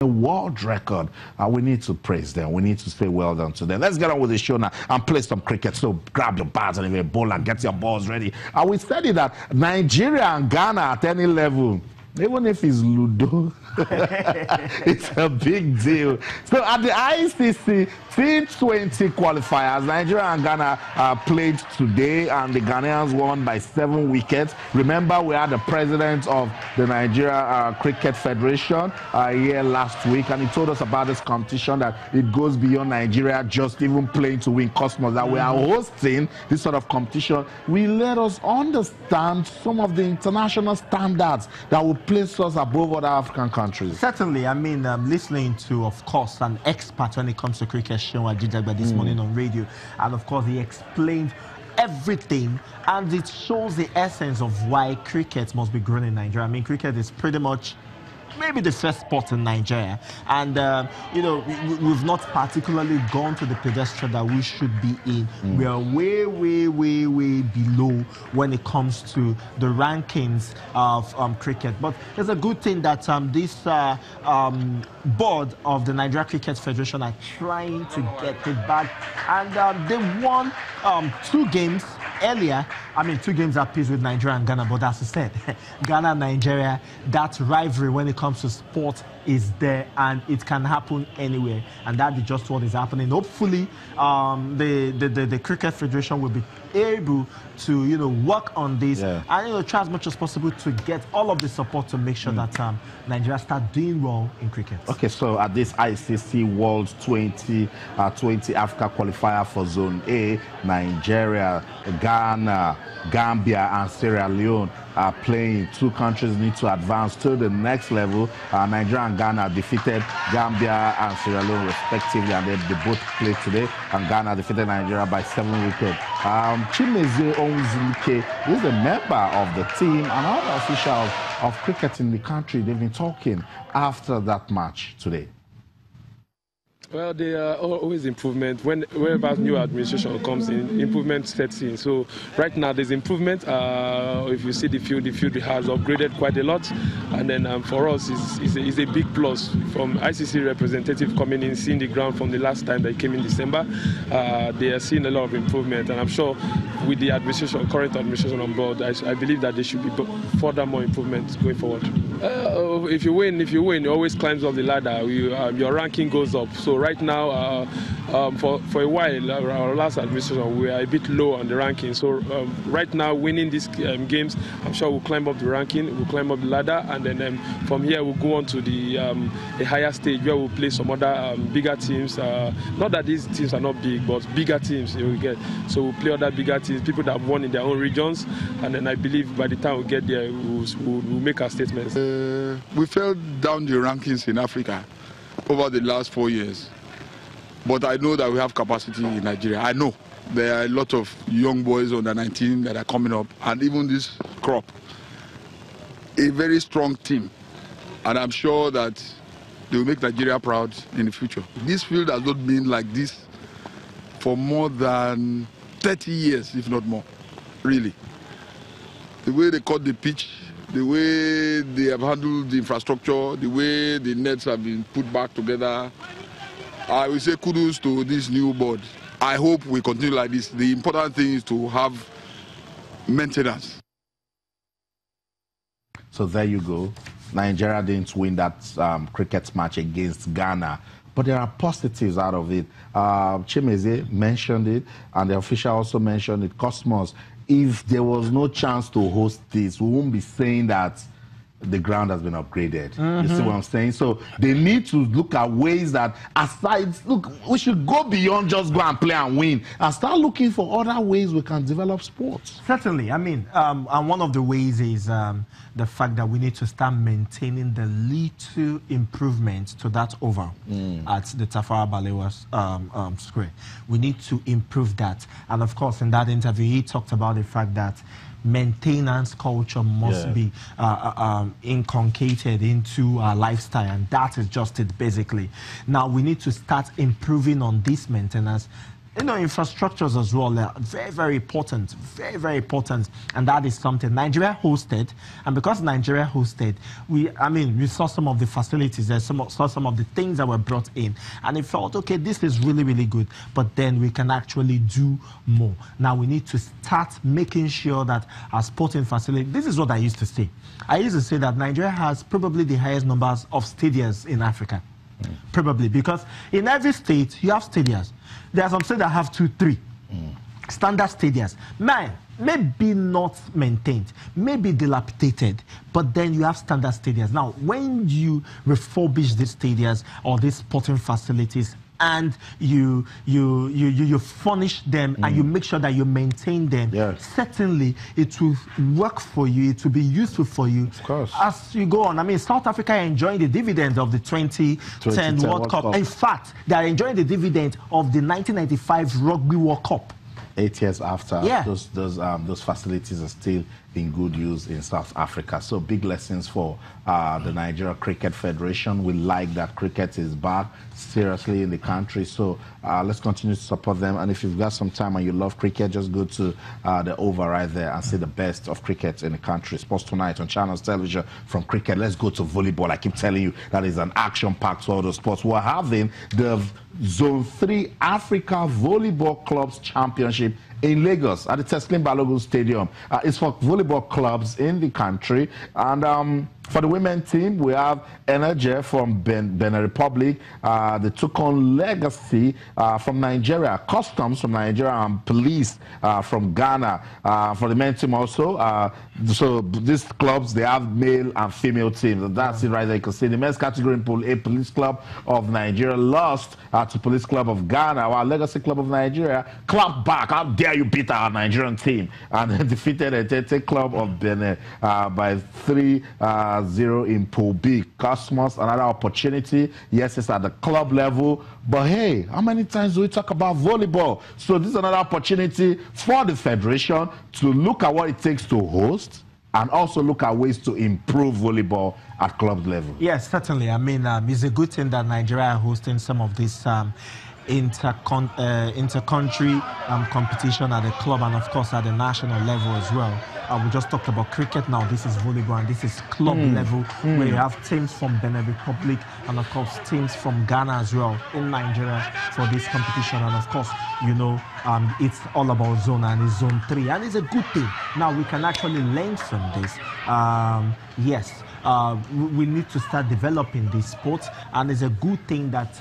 a world record. We need to praise them. We need to say well done to them. Let's get on with the show now and play some cricket. So grab your bats and your ball and get your balls ready. And we study that Nigeria and Ghana at any level, even if it's Ludo, it's a big deal. So at the ICC Pt.2 qualifiers, Nigeria and Ghana played today, and the Ghanaians won by 7 wickets. Remember, we had the president of the Nigeria Cricket Federation here last week, and he told us about this competition, that it goes beyond Nigeria just even playing to win Cosmos, that we are hosting this sort of competition. We let us understand some of the international standards that will place us above other African countries. Certainly. I mean, listening to, of course, an expert when it comes to cricket, Seun Ajijagba, this morning on radio, and of course he explained everything, and it shows the essence of why cricket must be grown in Nigeria. I mean, cricket is pretty much maybe the first sport in Nigeria, and you know, we've not particularly gone to the pedestal that we should be in. We are way below when it comes to the rankings of cricket. But it's a good thing that this board of the Nigeria Cricket Federation are trying to get it back, and they won 2 games earlier. I mean, 2 games apiece with Nigeria and Ghana, but as I said, Ghana and Nigeria, that rivalry when it comes to sport is there, and it can happen anywhere, and that is just what is happening. Hopefully, the Cricket Federation will be able to, you know, work on this, and, you know, try as much as possible to get all of the support to make sure that Nigeria start doing well in cricket. Okay, so at this ICC World 2020 Africa qualifier for Zone A, Nigeria, Ghana, Gambia, and Sierra Leone are playing. 2 countries need to advance to the next level. Nigeria and Ghana defeated Gambia and Sierra Leone respectively, and they both played today, and Ghana defeated Nigeria by 7 wickets. Chimeze Onwuzulike is a member of the team and other officials of cricket in the country. They've been talking after that match today. Well, there are always improvement. Whenever new administration comes in, improvement sets in. So right now there's improvement. If you see the field has upgraded quite a lot. And then for us, it's a big plus from ICC representative coming in, seeing the ground from the last time they came in December. They are seeing a lot of improvement. And I'm sure with the administration, current administration on board, I believe that there should be further more improvements going forward. If you win, it always climbs up the ladder. Your ranking goes up. So right now, for a while, our last administration, we are a bit low on the ranking. So right now, winning these games, I'm sure we'll climb up the ranking, we'll climb up the ladder, and then from here we'll go on to the a higher stage where we'll play some other bigger teams. Not that these teams are not big, but bigger teams you will get. So we'll play other bigger teams, people that have won in their own regions, and then I believe by the time we get there, we'll make our statements. We fell down the rankings in Africa over the last 4 years. But I know that we have capacity in Nigeria. I know there are a lot of young boys under 19 that are coming up, and even this crop. A very strong team. And I'm sure that they will make Nigeria proud in the future. This field has not been like this for more than 30 years, if not more, really. The way they cut the pitch, the way they have handled the infrastructure, the way the nets have been put back together, I will say kudos to this new board. I hope we continue like this. The important thing is to have maintenance. So there you go. Nigeria didn't win that cricket match against Ghana, but there are positives out of it. Chimeze mentioned it, and the official also mentioned it. Cosmos, if there was no chance to host this, we won't be saying that the ground has been upgraded. You see what I'm saying? So they need to look at ways that, aside, look, we should go beyond just go and play and win, and start looking for other ways we can develop sports. Certainly. I mean, and one of the ways is the fact that we need to start maintaining the little improvements to that oval at the Tafawa Balewa Square. We need to improve that. And of course, in that interview, he talked about the fact that maintenance culture must be inculcated into our lifestyle, and that is just it basically. Now we need to start improving on this maintenance infrastructures as well are very, very important, very, very important, and that is something Nigeria hosted. And because Nigeria hosted, we saw some of the facilities, saw some of the things that were brought in, and it felt okay. This is really, really good, but then we can actually do more. Now we need to start making sure that our sporting facility. This is what I used to say. I used to say that Nigeria has probably the highest numbers of stadiums in Africa. Probably, because in every state you have stadiums. There are some states that have 2, 3 standard stadiums. Maybe not maintained, maybe dilapidated, but then you have standard stadiums. Now, when you refurbish these stadiums or these sporting facilities, and you furnish them and you make sure that you maintain them, certainly it will work for you, it will be useful for you as you go on. South Africa are enjoying the dividends of the 2010 World Cup. In fact, they are enjoying the dividend of the 1995 Rugby World Cup. 8 years after, those facilities are still in good use in South Africa. So big lessons for the Nigeria Cricket Federation. We like that cricket is back seriously in the country. So let's continue to support them. And if you've got some time and you love cricket, just go to the Oval right there and see the best of cricket in the country. Sports Tonight on Channels Television from cricket. Let's go to volleyball. I keep telling you that is an action-packed world of sports. We're having the Zone 3 Africa Volleyball Clubs Championship in Lagos at the Teslim Balogun Stadium. It's for volleyball clubs in the country. And for the women team, we have NCF from Benin Republic, the Tukon Legacy from Nigeria, Customs from Nigeria, and Police from Ghana. For the men team also, so these clubs, they have male and female teams. And that's it right there. You can see the men's category in Pool A, Police Club of Nigeria lost to Police Club of Ghana, while Legacy Club of Nigeria clapped back. How dare you beat our Nigerian team? And defeated a Tete Club of Benin by 3-0 in Pool B. Cosmos, another opportunity. Yes, it's at the club level, but hey, how many times do we talk about volleyball? So this is another opportunity for the federation to look at what it takes to host and also look at ways to improve volleyball at club level. Yes, certainly. It's a good thing that Nigeria are hosting some of this inter-country competition at the club and of course at the national level as well. We just talked about cricket. Now this is volleyball, and this is club level, where you have teams from Benin Republic and of course teams from Ghana as well in Nigeria for this competition. And of course, it's all about zone, and it's Zone 3, and it's a good thing. Now we can actually learn from this. Yes. We need to start developing this sport, and it's a good thing that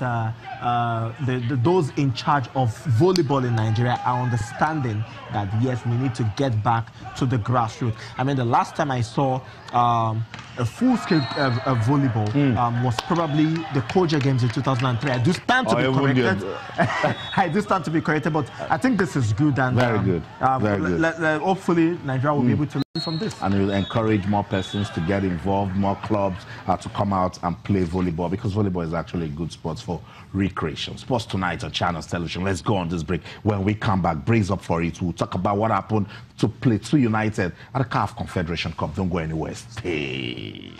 those in charge of volleyball in Nigeria are understanding that yes, we need to get back to the grassroots. The last time I saw a full-scale volleyball was probably the Koja Games in 2003. I do stand to be corrected. I do stand to be corrected, but I think this is good, and very good. Very good. Hopefully, Nigeria will be able to learn from this. And it will encourage more persons to get involved, more clubs to come out and play volleyball, because volleyball is actually a good sport for recreation. Sports Tonight on Channels Television. Let's go on this break. When we come back, brace up for it. We'll talk about what happened to Pt.2 United at the CAF Confederation Cup. Don't go anywhere. Stay.